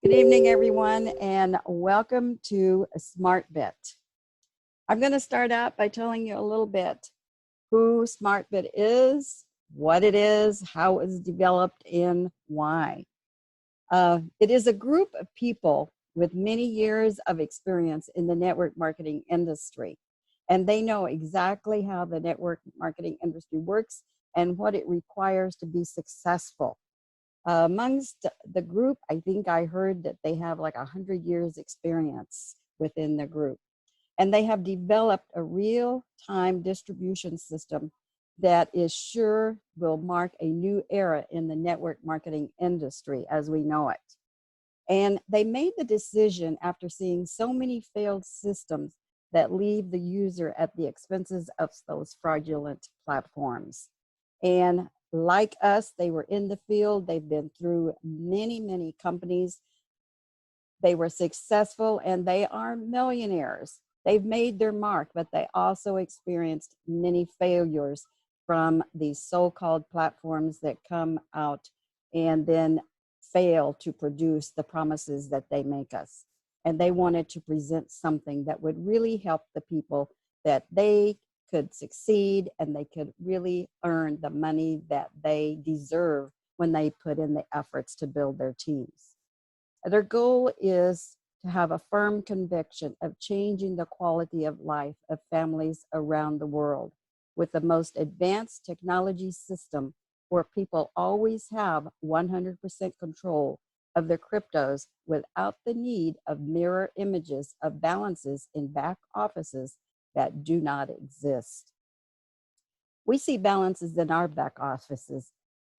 Good evening, everyone, and welcome to Zmartbit. I'm going to start out by telling you a little bit who Zmartbit is, what it is, how it was developed, and why. It is a group of people with many years of experience in the network marketing industry, and they know exactly how the network marketing industry works and what it requires to be successful. Amongst the group, I think I heard that they have like 100 years experience within the group. And they have developed a real-time distribution system that is sure will mark a new era in the network marketing industry as we know it. And they made the decision after seeing so many failed systems that leave the user at the expenses of those fraudulent platforms. And like us, they were in the field. They've been through many companies. They were successful and they are millionaires. They've made their mark, but they also experienced many failures from these so-called platforms that come out and then fail to produce the promises that they make us. And they wanted to present something that would really help the people, that they could succeed and they could really earn the money that they deserve when they put in the efforts to build their teams. Their goal is to have a firm conviction of changing the quality of life of families around the world with the most advanced technology system where people always have 100% control of their cryptos without the need of mirror images of balances in back offices that do not exist. We see balances in our back offices,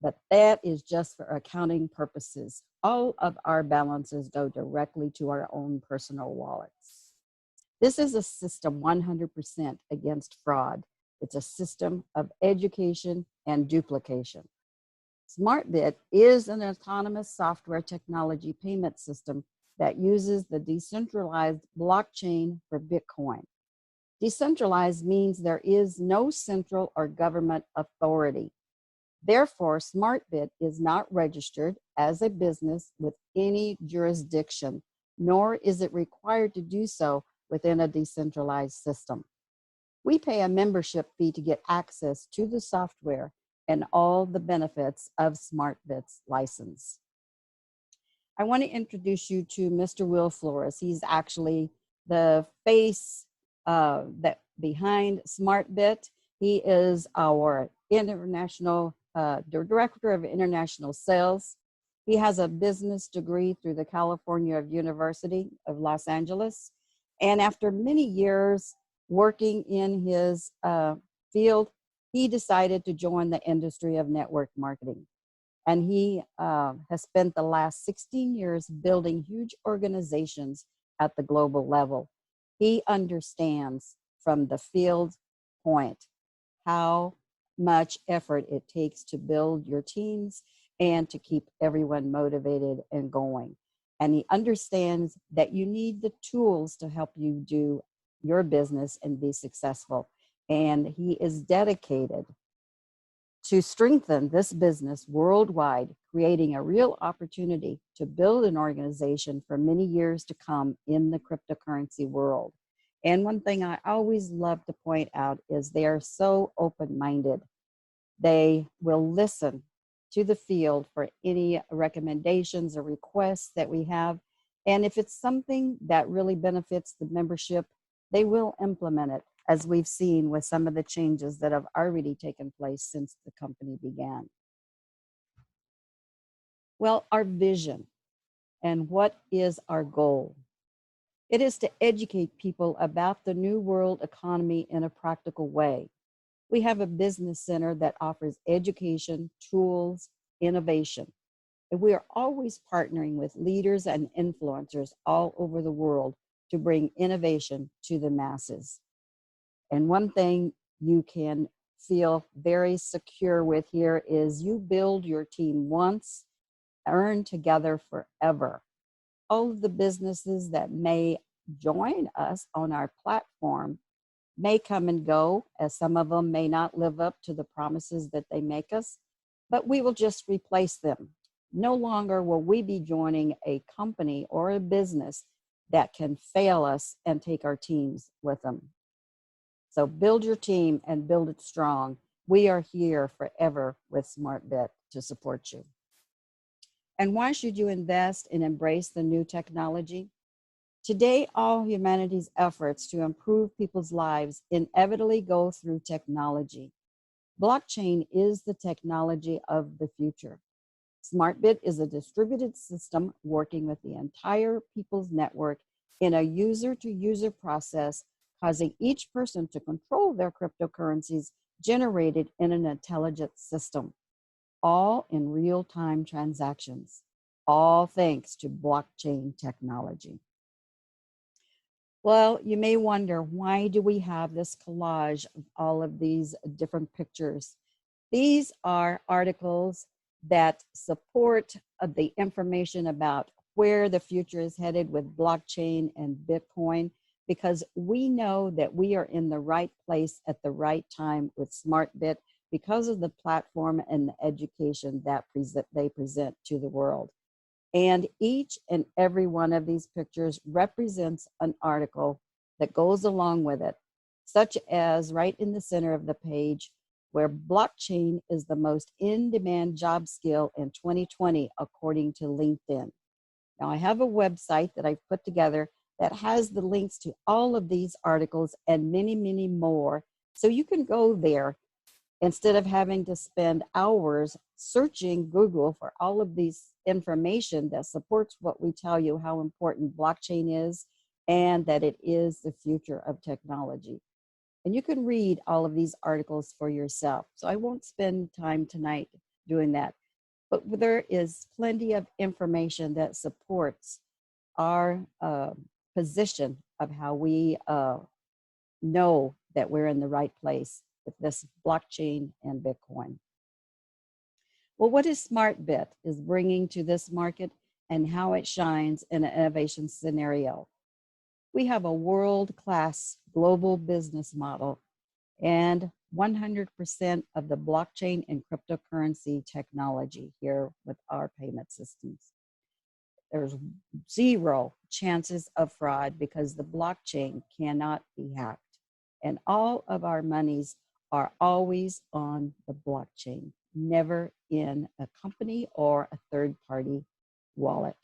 but that is just for accounting purposes. All of our balances go directly to our own personal wallets. This is a system 100% against fraud. It's a system of education and duplication. Zmartbit is an autonomous software technology payment system that uses the decentralized blockchain for Bitcoin. Decentralized means there is no central or government authority. Therefore, Zmartbit is not registered as a business with any jurisdiction, nor is it required to do so within a decentralized system. We pay a membership fee to get access to the software and all the benefits of Zmartbit's license. I want to introduce you to Mr. Will Flores. He's actually the face that behind Zmartbit. He is our international director of international sales. He has a business degree through the California University of Los Angeles. And after many years working in his field, he decided to join the industry of network marketing. And he has spent the last 16 years building huge organizations at the global level. He understands from the field point how much effort it takes to build your teams and to keep everyone motivated and going. And he understands that you need the tools to help you do your business and be successful. And he is dedicated to strengthen this business worldwide, creating a real opportunity to build an organization for many years to come in the cryptocurrency world. And one thing I always love to point out is they are so open-minded. They will listen to the field for any recommendations or requests that we have. And if it's something that really benefits the membership, they will implement it, as we've seen with some of the changes that have already taken place since the company began. Well, our vision and what is our goal? It is to educate people about the new world economy in a practical way. We have a business center that offers education, tools, innovation. And we are always partnering with leaders and influencers all over the world to bring innovation to the masses. And one thing you can feel very secure with here is you build your team once, earn together forever. All of the businesses that may join us on our platform may come and go, as some of them may not live up to the promises that they make us, but we will just replace them. No longer will we be joining a company or a business that can fail us and take our teams with them. So build your team and build it strong. We are here forever with Zmartbit to support you. And why should you invest and embrace the new technology? Today, all humanity's efforts to improve people's lives inevitably go through technology. Blockchain is the technology of the future. Zmartbit is a distributed system working with the entire people's network in a user-to-user process, causing each person to control their cryptocurrencies generated in an intelligent system, all in real-time transactions, all thanks to blockchain technology. Well, you may wonder, why do we have this collage of all of these different pictures? These are articles that support the information about where the future is headed with blockchain and Bitcoin, because we know that we are in the right place at the right time with Zmartbit because of the platform and the education that they present to the world. And each and every one of these pictures represents an article that goes along with it, such as right in the center of the page, where blockchain is the most in-demand job skill in 2020, according to LinkedIn. Now, I have a website that I've put together that has the links to all of these articles and many, many more. So you can go there instead of having to spend hours searching Google for all of these information that supports what we tell you how important blockchain is and that it is the future of technology. And you can read all of these articles for yourself. So I won't spend time tonight doing that. But there is plenty of information that supports our position of how we know that we're in the right place with this blockchain and Bitcoin. Well, what is Zmartbit is bringing to this market and how it shines in an innovation scenario? We have a world-class global business model and 100% of the blockchain and cryptocurrency technology here with our payment systems. There's zero chances of fraud because the blockchain cannot be hacked. And all of our monies are always on the blockchain, never in a company or a third-party wallet.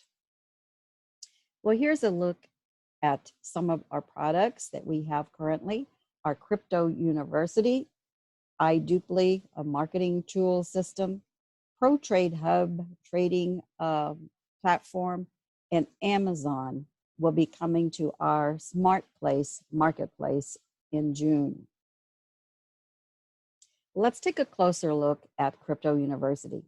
Well, here's a look at some of our products that we have currently. Our Crypto University, iDuply, a marketing tool system, ProTrade Hub trading platform, and Amazon will be coming to our Marketplace in June. Let's take a closer look at Crypto University.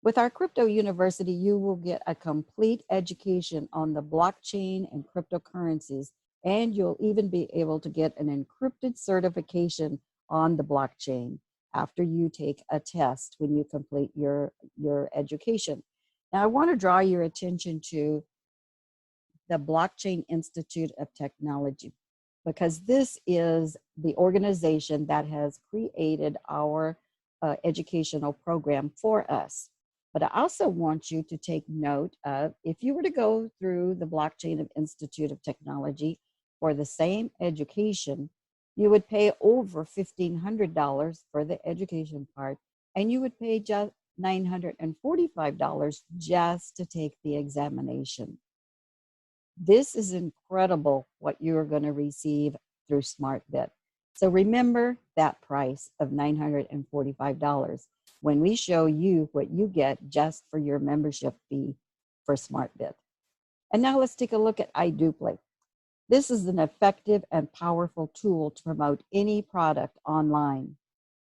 With our Crypto University, you will get a complete education on the blockchain and cryptocurrencies, and you'll even be able to get an encrypted certification on the blockchain after you take a test when you complete your education. Now, I want to draw your attention to the Blockchain Institute of Technology, because this is the organization that has created our educational program for us. But I also want you to take note of, if you were to go through the Blockchain Institute of Technology for the same education, you would pay over $1,500 for the education part, and you would pay just $945 just to take the examination. This is incredible what you're going to receive through Zmartbit. So remember that price of $945 when we show you what you get just for your membership fee for Zmartbit. And now let's take a look at iDuply. This is an effective and powerful tool to promote any product online.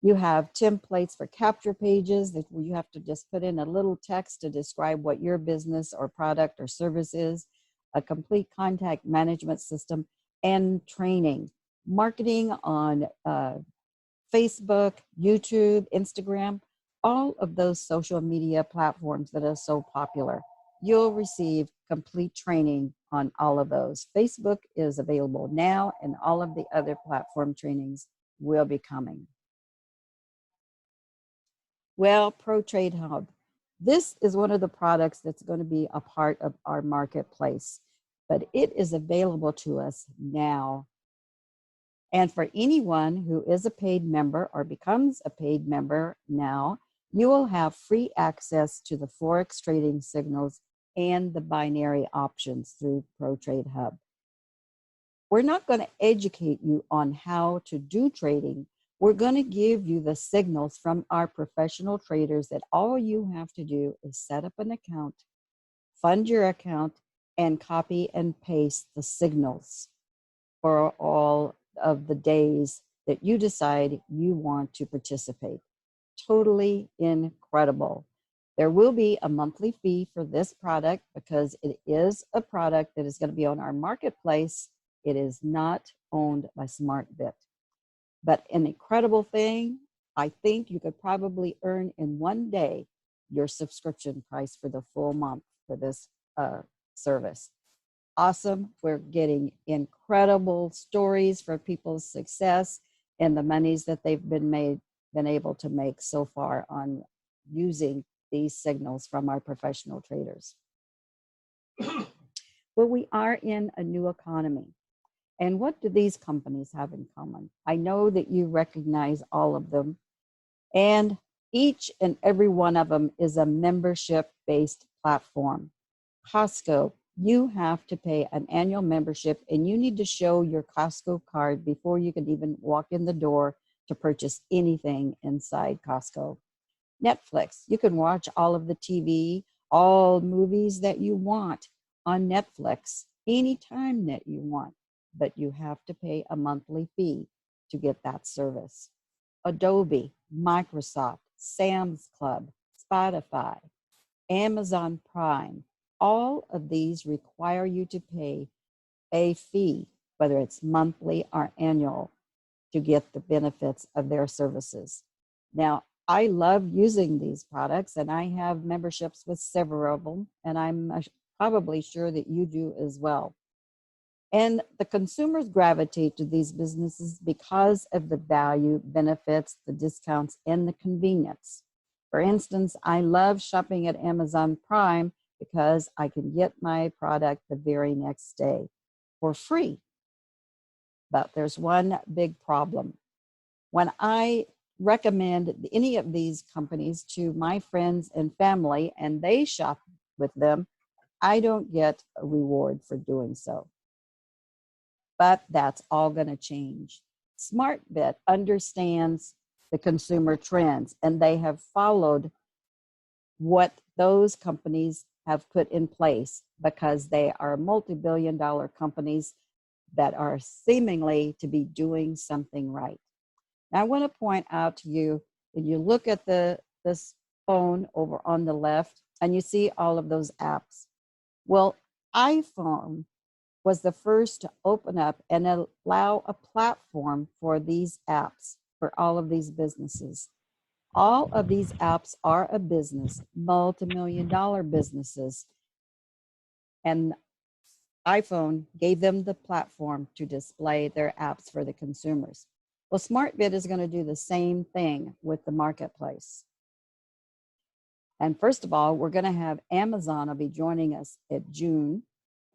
You have templates for capture pages that you have to just put in a little text to describe what your business or product or service is, a complete contact management system, and training, marketing on Facebook, YouTube, Instagram, all of those social media platforms that are so popular. You'll receive complete training on all of those. Facebook is available now, and all of the other platform trainings will be coming. Well, ProTrade Hub. This is one of the products that's going to be a part of our marketplace, but it is available to us now. And for anyone who is a paid member or becomes a paid member now, you will have free access to the Forex trading signals and the binary options through ProTrade Hub. We're not going to educate you on how to do trading. We're going to give you the signals from our professional traders that all you have to do is set up an account, fund your account, and copy and paste the signals for all of the days that you decide you want to participate. Totally incredible. There will be a monthly fee for this product because it is a product that is going to be on our marketplace. It is not owned by Zmartbit. But an incredible thing, I think you could probably earn in one day your subscription price for the full month for this service. Awesome. We're getting incredible stories for people's success and the monies that they've been able to make so far on using these signals from our professional traders. Well, we are in a new economy. And what do these companies have in common? I know that you recognize all of them. And each and every one of them is a membership-based platform. Costco, you have to pay an annual membership and you need to show your Costco card before you can even walk in the door to purchase anything inside Costco. Netflix, you can watch all of the TV, all movies that you want on Netflix anytime that you want, but you have to pay a monthly fee to get that service. Adobe, Microsoft, Sam's Club, Spotify, Amazon Prime, all of these require you to pay a fee, whether it's monthly or annual, to get the benefits of their services. Now, I love using these products and I have memberships with several of them, and I'm probably sure that you do as well. And the consumers gravitate to these businesses because of the value, benefits, the discounts, and the convenience. For instance, I love shopping at Amazon Prime because I can get my product the very next day for free. But there's one big problem. When I recommend any of these companies to my friends and family and they shop with them, I don't get a reward for doing so. But that's all going to change. Zmartbit understands the consumer trends and they have followed what those companies have put in place because they are multi-billion-dollar companies that are seemingly to be doing something right. Now, I want to point out to you, when you look at this phone over on the left, and you see all of those apps. Well, iPhone was the first to open up and allow a platform for these apps, for all of these businesses. All of these apps are a business, multi-million-dollar businesses. And iPhone gave them the platform to display their apps for the consumers. Well, Zmartbit is going to do the same thing with the marketplace. And first of all, we're going to have Amazon will be joining us at June,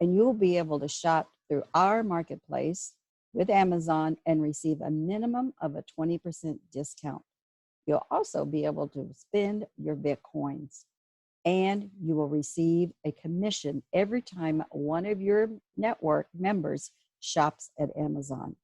and you'll be able to shop through our marketplace with Amazon and receive a minimum of a 20% discount. You'll also be able to spend your Bitcoins, and you will receive a commission every time one of your network members shops at Amazon.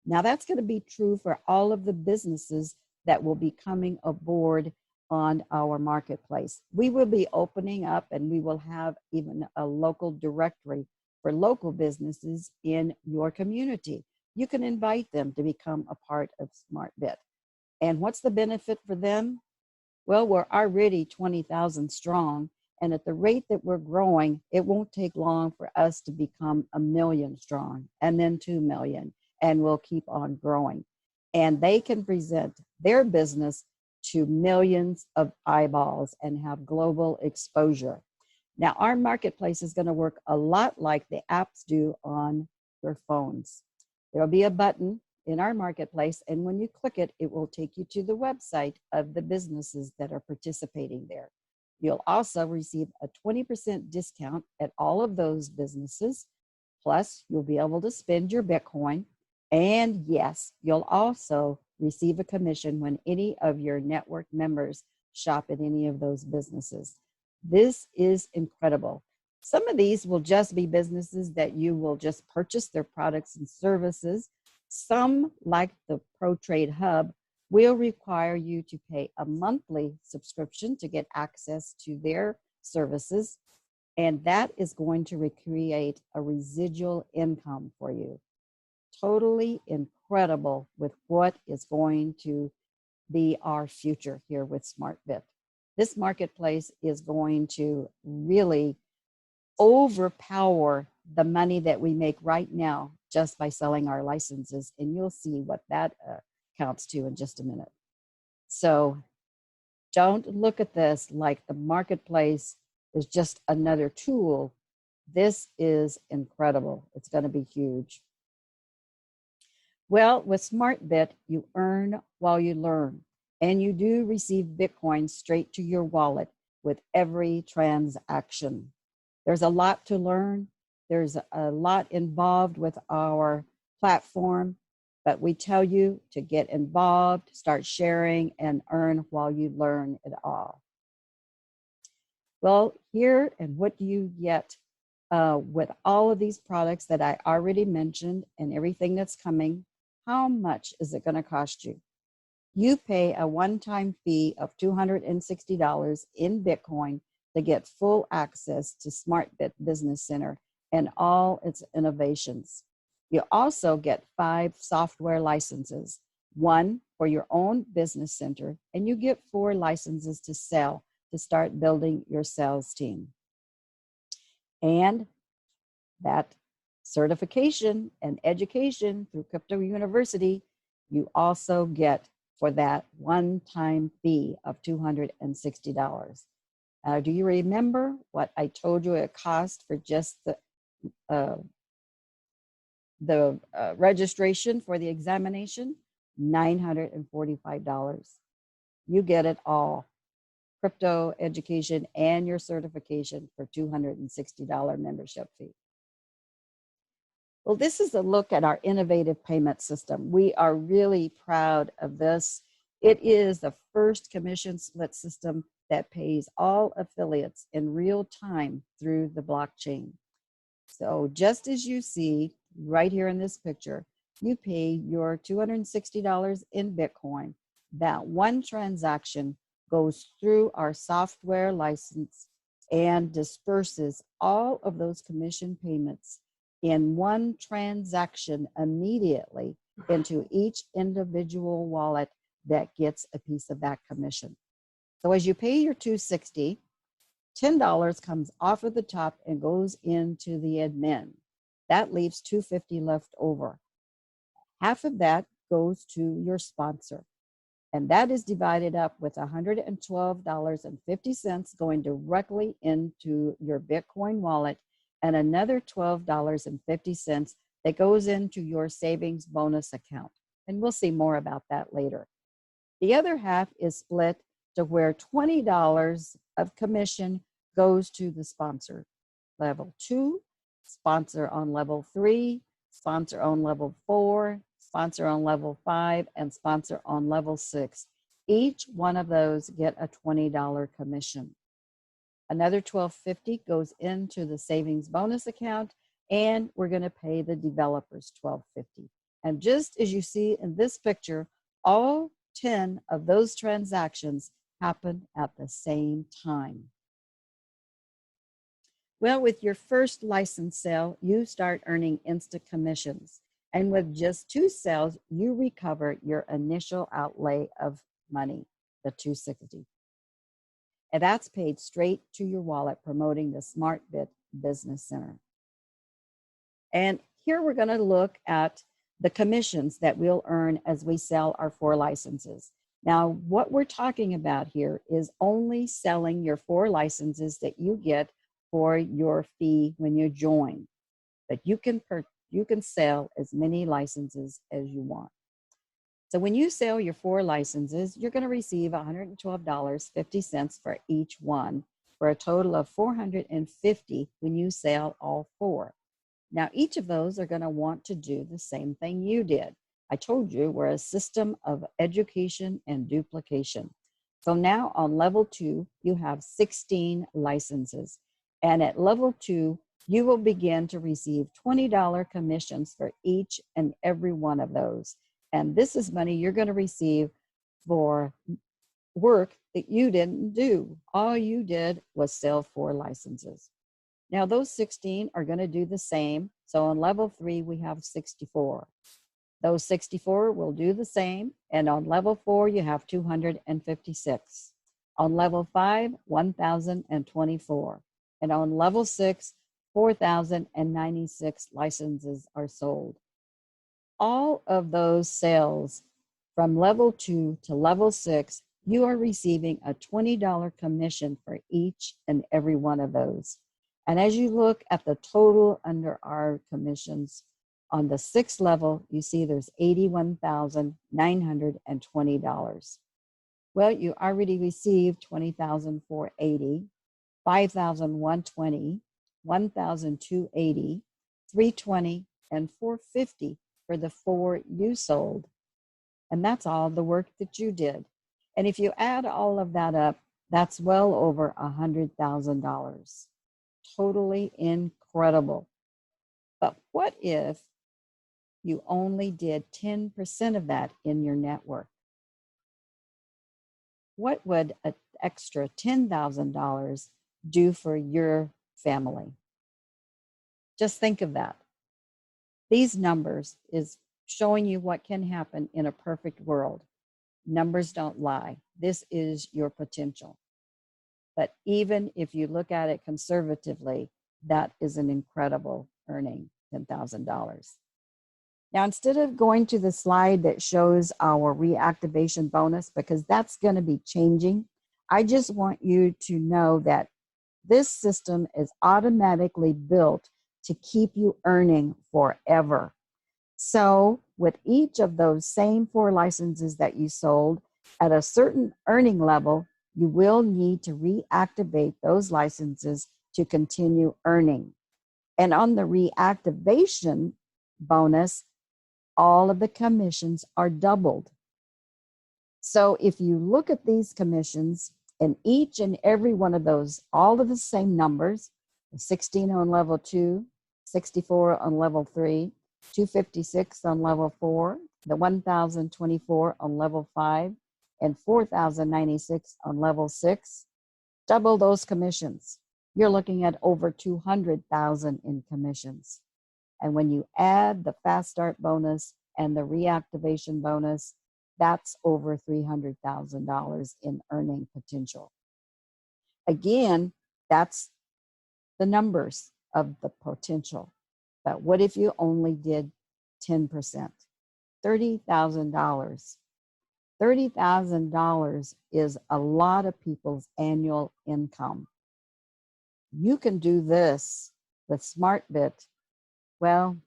Now, that's going to be true for all of the businesses that will be coming aboard on our marketplace. We will be opening up and we will have even a local directory for local businesses in your community. You can invite them to become a part of Zmartbit. And what's the benefit for them? Well, we're already 20,000 strong, and at the rate that we're growing, it won't take long for us to become 1 million strong, and then 2 million, and we'll keep on growing. And they can present their business to millions of eyeballs and have global exposure. Now, our marketplace is going to work a lot like the apps do on your phones. There'll be a button in our marketplace, and when you click it, it will take you to the website of the businesses that are participating there. You'll also receive a 20% discount at all of those businesses. Plus, you'll be able to spend your Bitcoin. And yes, you'll also receive a commission when any of your network members shop at any of those businesses. This is incredible. Some of these will just be businesses that you will just purchase their products and services. Some, like the Pro Trade Hub, will require you to pay a monthly subscription to get access to their services. And that is going to recreate a residual income for you. Totally incredible with what is going to be our future here with Zmartbit. This marketplace is going to really overpower the money that we make right now just by selling our licenses. And you'll see what that counts to in just a minute. So don't look at this like the marketplace is just another tool. This is incredible. It's going to be huge. Well, with Zmartbit, you earn while you learn, and you do receive Bitcoin straight to your wallet with every transaction. There's a lot to learn. There's a lot involved with our platform, but we tell you to get involved, start sharing, and earn while you learn it all. Well, here and what do you get with all of these products that I already mentioned and everything that's coming? How much is it going to cost you? You pay a one-time fee of $260 in Bitcoin to get full access to Zmartbit Business Center and all its innovations. You also get 5 software licenses, 1 for your own business center, and you get 4 licenses to sell to start building your sales team. And that certification and education through Crypto University, you also get for that one-time fee of $260. Do you remember what I told you it cost for just the registration for the examination? $945. You get it all. Crypto education and your certification for $260 membership fee. Well, this is a look at our innovative payment system. We are really proud of this. It is the first commission split system that pays all affiliates in real time through the blockchain. So just as you see right here in this picture, you pay your $260 in Bitcoin. That one transaction goes through our software license and disperses all of those commission payments in one transaction immediately into each individual wallet that gets a piece of that commission. So as you pay your $260, $10 comes off of the top and goes into the admin. That leaves $250 left over. Half of that goes to your sponsor, and that is divided up with $112.50 going directly into your Bitcoin wallet, and another $12.50 that goes into your savings bonus account. And we'll see more about that later. The other half is split to where $20 of commission goes to the sponsor. Level 2, sponsor on level 3, sponsor on level 4, sponsor on level 5, and sponsor on level 6. Each one of those get a $20 commission. Another $12.50 goes into the savings bonus account, and we're going to pay the developers $12.50. And just as you see in this picture, all 10 of those transactions happen at the same time. Well, with your first license sale, you start earning instant commissions. And with just 2 sales, you recover your initial outlay of money, the $260. And that's paid straight to your wallet, promoting the Zmartbit Business Center. And here we're going to look at the commissions that we'll earn as we sell our 4 licenses. Now, what we're talking about here is only selling your 4 licenses that you get for your fee when you join. But you can sell as many licenses as you want. So when you sell your 4 licenses, you're going to receive $112.50 for each one. for a total of 450 when you sell all 4. Now, each of those are going to want to do the same thing you did. I told you we're a system of education and duplication. So now on level 2, you have 16 licenses. And at level 2, you will begin to receive $20 commissions for each and every one of those. And this is money you're going to receive for work that you didn't do. All you did was sell 4 licenses. Now those 16 are going to do the same. So on level 3, we have 64. Those 64 will do the same. And on level 4, you have 256. On level 5, 1,024. And on level 6, 4,096 licenses are sold. All of those sales from level 2 to level 6, you are receiving a $20 commission for each and every one of those. And as you look at the total under our commissions, on the 6th level, you see there's $81,920. Well, you already received $20,480, $5,120, $1,280, $320, and $450 for the 4 you sold. And that's all the work that you did. And if you add all of that up, that's well over $100,000. Totally incredible. But what if you only did 10% of that in your network? What would an extra $10,000 do for your family? Just think of that. These numbers is showing you what can happen in a perfect world. Numbers don't lie. This is your potential. But even if you look at it conservatively, that is an incredible earning, $10,000. Now, instead of going to the slide that shows our reactivation bonus, because that's going to be changing, I just want you to know that this system is automatically built to keep you earning forever. So with each of those same 4 licenses that you sold, at a certain earning level, you will need to reactivate those licenses to continue earning. And on the reactivation bonus, all of the commissions are doubled. So if you look at these commissions, and each and every one of those, all of the same numbers, 16 on level 2, 64 on level 3, 256 on level 4, the 1,024 on level 5, and 4,096 on level 6, double those commissions. You're looking at over 200,000 in commissions. And when you add the fast start bonus and the reactivation bonus, that's over $300,000 in earning potential. Again, that's the numbers of the potential. But what if you only did 10%? $30,000. $30,000 is a lot of people's annual income. You can do this with Zmartbit. Well,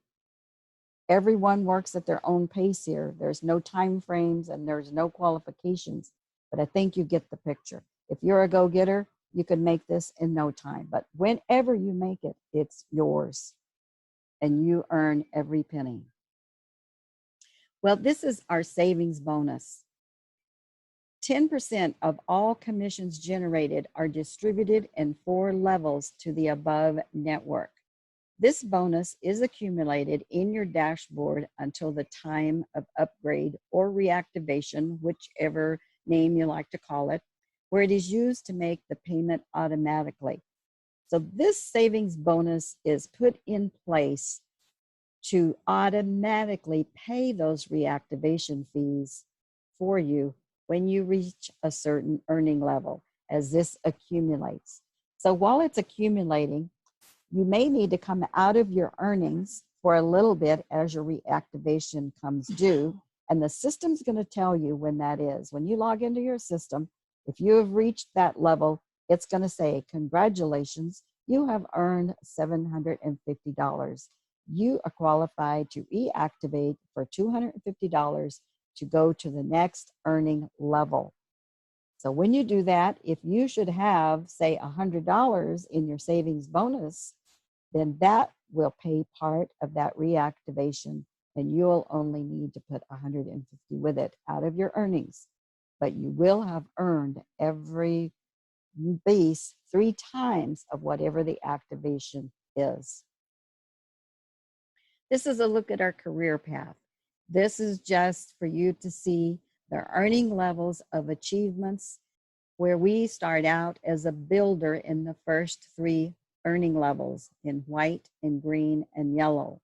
everyone works at their own pace here. There's no time frames and there's no qualifications, but I think you get the picture. If you're a go-getter, you can make this in no time, but whenever you make it, it's yours and you earn every penny. Well, this is our savings bonus. 10% of all commissions generated are distributed in 4 levels to the above network. This bonus is accumulated in your dashboard until the time of upgrade or reactivation, whichever name you like to call it, where it is used to make the payment automatically. So this savings bonus is put in place to automatically pay those reactivation fees for you when you reach a certain earning level as this accumulates. So while it's accumulating, you may need to come out of your earnings for a little bit as your reactivation comes due, and the system's going to tell you when that is. When you log into your system, if you have reached that level, it's going to say, congratulations, you have earned $750. You are qualified to reactivate for $250 to go to the next earning level. So when you do that, if you should have, say, $100 in your savings bonus, then that will pay part of that reactivation, and you'll only need to put 150 with it out of your earnings. But you will have earned every base 3 times of whatever the activation is. This is a look at our career path. This is just for you to see the earning levels of achievements, where we start out as a builder in the first 3 earning levels in white and green and yellow.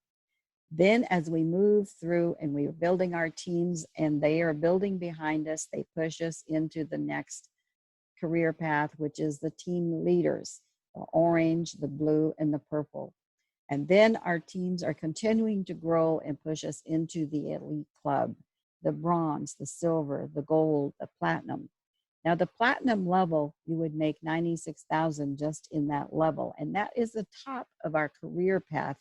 Then as we move through and we are building our teams and they are building behind us, they push us into the next career path, which is the team leaders, the orange, the blue, and the purple. And then our teams are continuing to grow and push us into the elite club, the bronze, the silver, the gold, the platinum. Now the platinum level, you would make $96,000 just in that level. And that is the top of our career path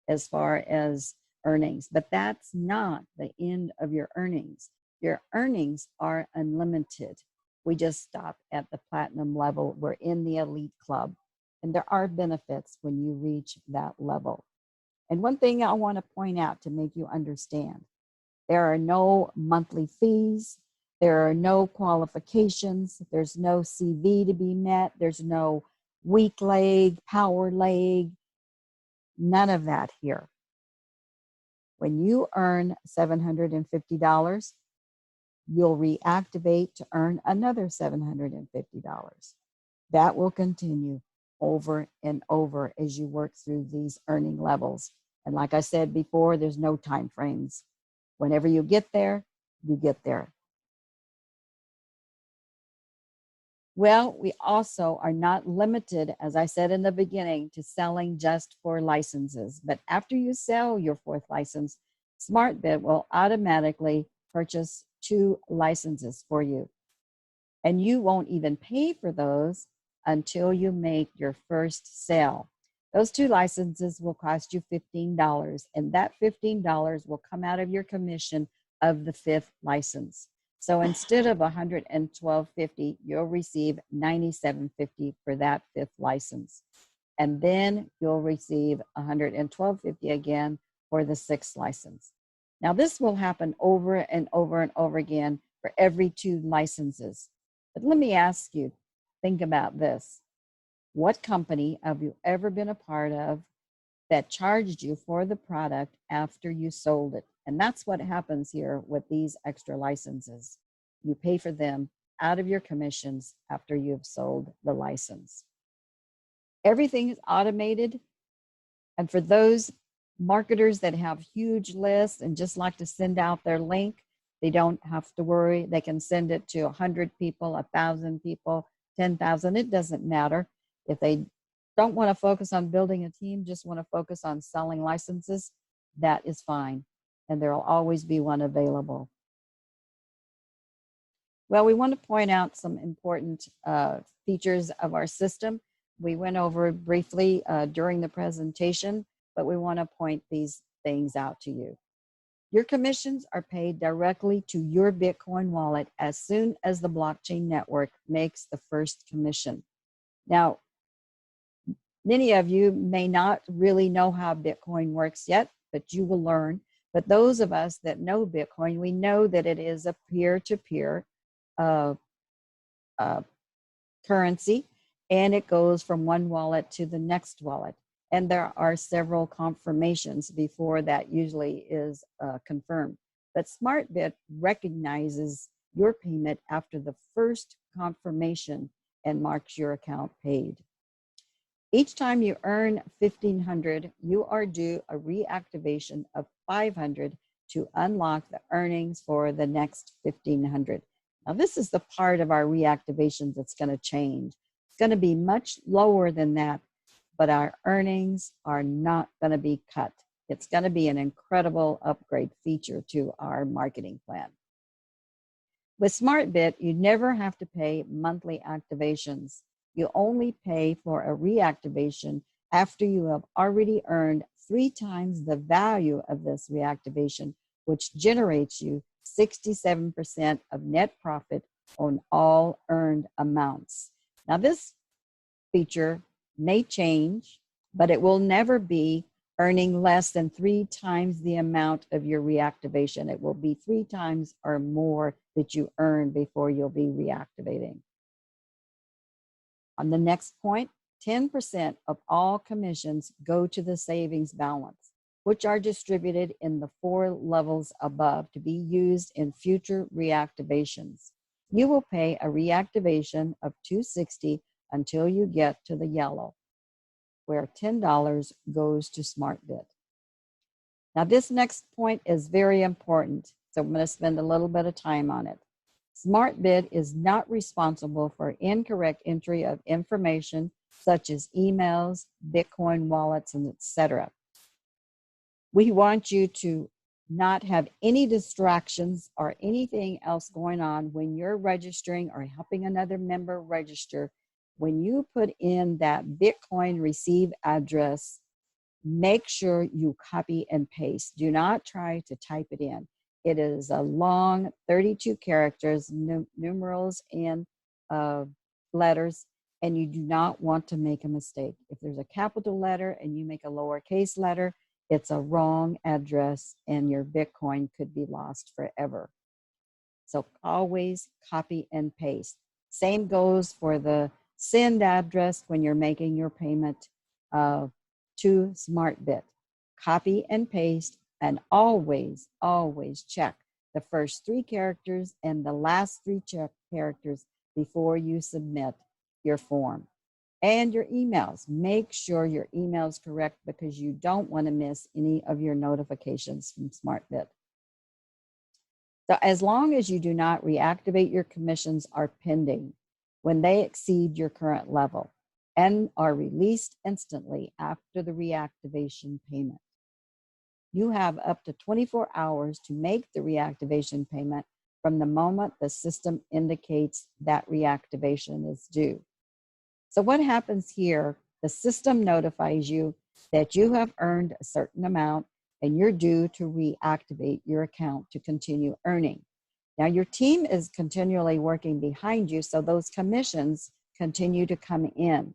as far as earnings, but that's not the end of your earnings. Your earnings are unlimited. We just stop at the platinum level. We're in the elite club. And there are benefits when you reach that level. And one thing I want to point out to make you understand, there are no monthly fees. There are no qualifications. There's no CV to be met. There's no weak leg, power leg, none of that here. When you earn $750, you'll reactivate to earn another $750. That will continue over and over as you work through these earning levels. And like I said before, there's no time frames. Whenever you get there, you get there. Well, we also are not limited, as I said in the beginning, to selling just 4 licenses. But after you sell your 4th license, Zmartbit will automatically purchase 2 licenses for you. And you won't even pay for those until you make your first sale. Those 2 licenses will cost you $15, and that $15 will come out of your commission of the 5th license. So instead of $112.50, you'll receive $97.50 for that 5th license. And then you'll receive $112.50 again for the 6th license. Now this will happen over and over and over again for every 2 licenses. But let me ask you, think about this. What company have you ever been a part of that charged you for the product after you sold it? And that's what happens here with these extra licenses. You pay for them out of your commissions after you've sold the license. Everything is automated. And for those marketers that have huge lists and just like to send out their link, they don't have to worry. They can send it to 100 people, 1,000 people, 10,000. It doesn't matter. If they don't want to focus on building a team, just want to focus on selling licenses, that is fine. And there will always be one available. Well, we want to point out some important features of our system. We went over briefly during the presentation, but we want to point these things out to you. Your commissions are paid directly to your Bitcoin wallet as soon as the blockchain network makes the first commission. Now, many of you may not really know how Bitcoin works yet, but you will learn. But those of us that know Bitcoin, we know that it is a peer-to-peer currency, and it goes from one wallet to the next wallet. And there are several confirmations before that usually is confirmed. But Zmartbit recognizes your payment after the first confirmation and marks your account paid. Each time you earn $1,500, you are due a reactivation of $500 to unlock the earnings for the next $1,500. Now, this is the part of our reactivations that's going to change. It's going to be much lower than that, but our earnings are not going to be cut. It's going to be an incredible upgrade feature to our marketing plan. With Zmartbit, you never have to pay monthly activations. You only pay for a reactivation after you have already earned 3 times the value of this reactivation, which generates you 67% of net profit on all earned amounts. Now, this feature may change, but it will never be earning less than 3 times the amount of your reactivation. It will be 3 times or more that you earn before you'll be reactivating. On the next point, 10% of all commissions go to the savings balance, which are distributed in the 4 levels above to be used in future reactivations. You will pay a reactivation of $260 until you get to the yellow, where $10 goes to Zmartbit. Now, this next point is very important, so I'm going to spend a little bit of time on it. Zmartbit is not responsible for incorrect entry of information such as emails, Bitcoin wallets, and etc. We want you to not have any distractions or anything else going on when you're registering or helping another member register. When you put in that Bitcoin receive address, make sure you copy and paste. Do not try to type it in. It is a long 32 characters, numerals and letters, and you do not want to make a mistake. If there's a capital letter and you make a lowercase letter, it's a wrong address and your Bitcoin could be lost forever. So always copy and paste. Same goes for the send address when you're making your payment to Zmartbit. Copy and paste, and always, always check the first 3 characters and the last 3 characters before you submit your form. And your emails. Make sure your email is correct because you don't want to miss any of your notifications from Zmartbit. So as long as you do not reactivate, your commissions are pending when they exceed your current level and are released instantly after the reactivation payment. You have up to 24 hours to make the reactivation payment from the moment the system indicates that reactivation is due. So what happens here, the system notifies you that you have earned a certain amount and you're due to reactivate your account to continue earning. Now, your team is continually working behind you, so those commissions continue to come in.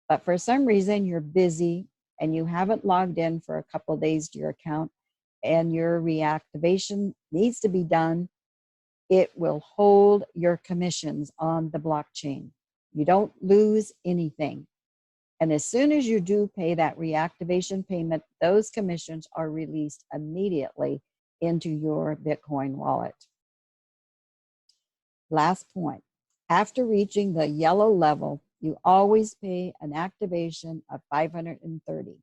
But for some reason, you're busy and you haven't logged in for a couple of days to your account and your reactivation needs to be done, it will hold your commissions on the blockchain. You don't lose anything. And as soon as you do pay that reactivation payment, those commissions are released immediately into your Bitcoin wallet. Last point, after reaching the yellow level, you always pay an activation of $530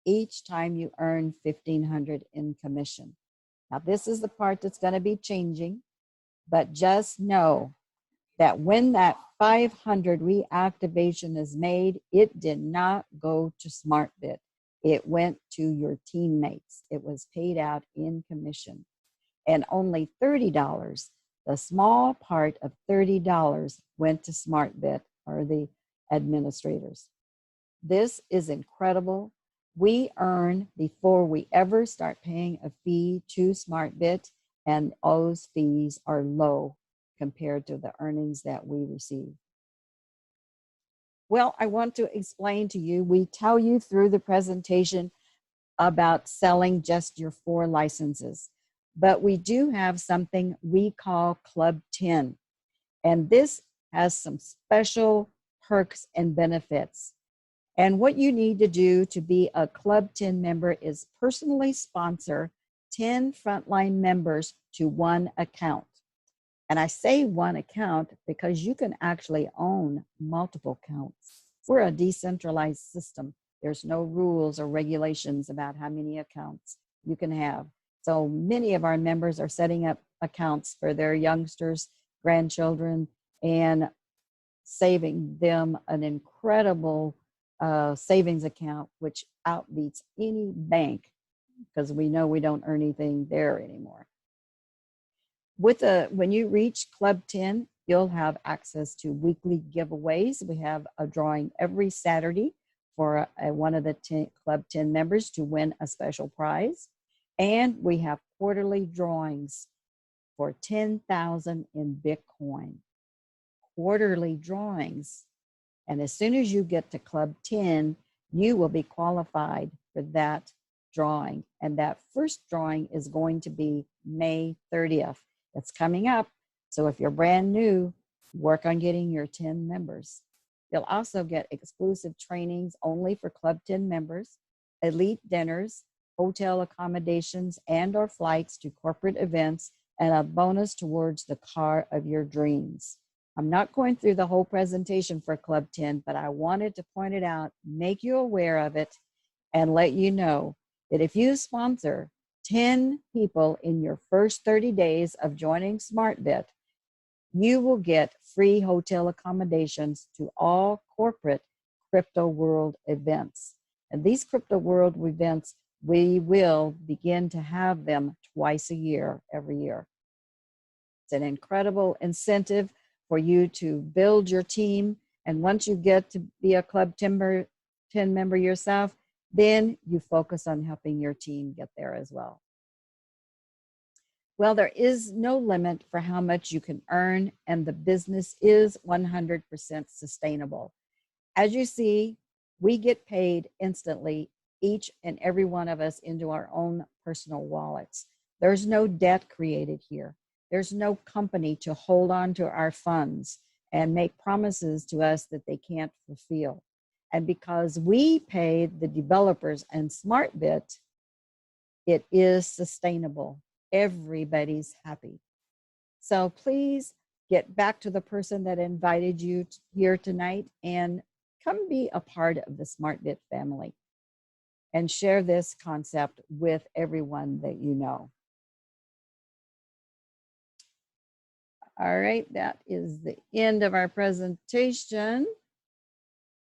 each time you earn $1,500 in commission. Now, this is the part that's going to be changing, but just know that when that 500 reactivation is made, it did not go to Zmartbit. It went to your teammates. It was paid out in commission. And only $30, the small part of $30 went to Zmartbit or the administrators. This is incredible. We earn before we ever start paying a fee to Zmartbit, and those fees are low compared to the earnings that we receive. Well, I want to explain to you, we tell you through the presentation about selling just your 4 licenses, but we do have something we call Club 10, and this has some special perks and benefits. And what you need to do to be a Club 10 member is personally sponsor 10 frontline members to 1 account. And I say 1 account because you can actually own multiple accounts. We're a decentralized system. There's no rules or regulations about how many accounts you can have. So many of our members are setting up accounts for their youngsters, grandchildren, and saving them an incredible savings account, which outbeats any bank because we know we don't earn anything there anymore. When you reach Club 10, you'll have access to weekly giveaways. We have a drawing every Saturday for one of the Club 10 members to win a special prize. And we have quarterly drawings for 10,000 in Bitcoin. Quarterly drawings. And as soon as you get to Club 10, you will be qualified for that drawing. And that first drawing is going to be May 30th. It's coming up. So if you're brand new, work on getting your 10 members. You'll also get exclusive trainings only for Club 10 members, elite dinners, hotel accommodations and/or flights to corporate events, and a bonus towards the car of your dreams. I'm not going through the whole presentation for Club 10, but I wanted to point it out, make you aware of it, and let you know that if you sponsor 10 people in your first 30 days of joining Zmartbit, you will get free hotel accommodations to all corporate crypto world events. And these crypto world events, we will begin to have them twice a year, every year. It's an incredible incentive for you to build your team. And once you get to be a Club 10 member yourself, then you focus on helping your team get there as well. Well, there is no limit for how much you can earn, and the business is 100% sustainable. As you see, we get paid instantly, each and every one of us, into our own personal wallets. There's no debt created here. There's no company to hold on to our funds and make promises to us that they can't fulfill. And because we pay the developers and Zmartbit, it is sustainable. Everybody's happy. So please get back to the person that invited you here tonight and come be a part of the Zmartbit family and share this concept with everyone that you know. All right, that is the end of our presentation.